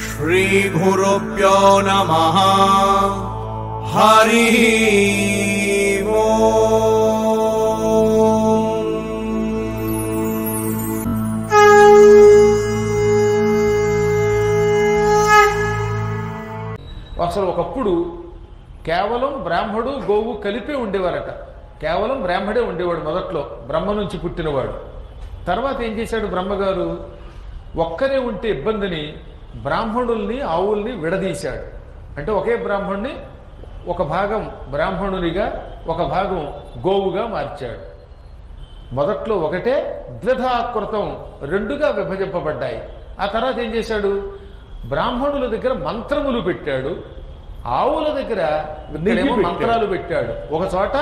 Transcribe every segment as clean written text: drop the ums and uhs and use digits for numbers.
श्रीगुरुभ्यो नमः। हरि అసలు ఒకప్పుడు కేవలం బ్రాహ్మడు గోవు కలిపే ఉండేవారట. కేవలం బ్రాహ్మడే ఉండేవాడు మొదట్లో, బ్రహ్మ నుంచి పుట్టినవాడు. తర్వాత ఏం చేశాడు బ్రహ్మగారు, ఒక్కరే ఉంటే ఇబ్బందిని బ్రాహ్మణుల్ని ఆవుల్ని విడదీశాడు. అంటే ఒకే బ్రాహ్మణుని ఒక భాగం బ్రాహ్మణునిగా ఒక భాగం గోవుగా మార్చాడు. మొదట్లో ఒకటే, ద్విధాకృతం రెండుగా విభజింపబడ్డాయి. ఆ తర్వాత ఏం చేశాడు, బ్రాహ్మణుల దగ్గర మంత్రములు పెట్టాడు, ఆవుల దగ్గర మంత్రాలు పెట్టాడు. ఒక చోట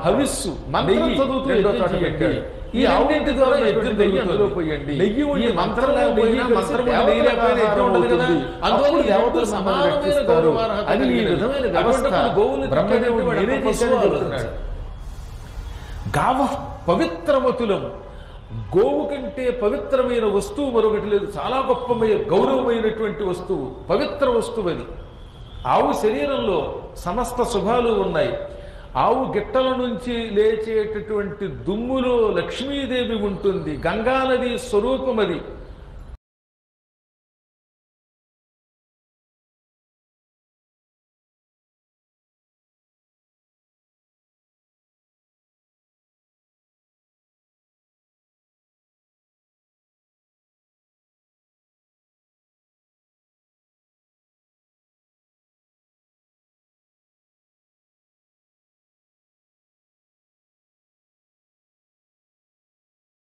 హవిస్సు మంత్రం చదువుతూ రెండో చోట పెట్టాడు. ఈ ఆవుంటి ద్వారా యజ్ఞం నెయ్యి అందులో పోయండి, నెయ్యి ఉండి మంత్రం లేకపోయినా మంత్రం యజ్ఞం ఉండదు కదా, అందువల్ల దేవతలు సమానమైన రక్షిస్తారు. అది ఈ విధమైన వ్యవస్థ బ్రహ్మదేవుడు నేనే చేశాడని చెబుతున్నాడు. గావ పవిత్రమతులం, గోవు కంటే పవిత్రమైన వస్తువు మరొకటి లేదు. చాలా గొప్పమైన గౌరవమైనటువంటి వస్తువు, పవిత్ర వస్తువు అది. ఆవు శరీరంలో సమస్త శుభాలు ఉన్నాయి. ఆవు గిట్టల నుంచి లేచేటటువంటి దుమ్ములో లక్ష్మీదేవి ఉంటుంది. గంగానది స్వరూపం అది.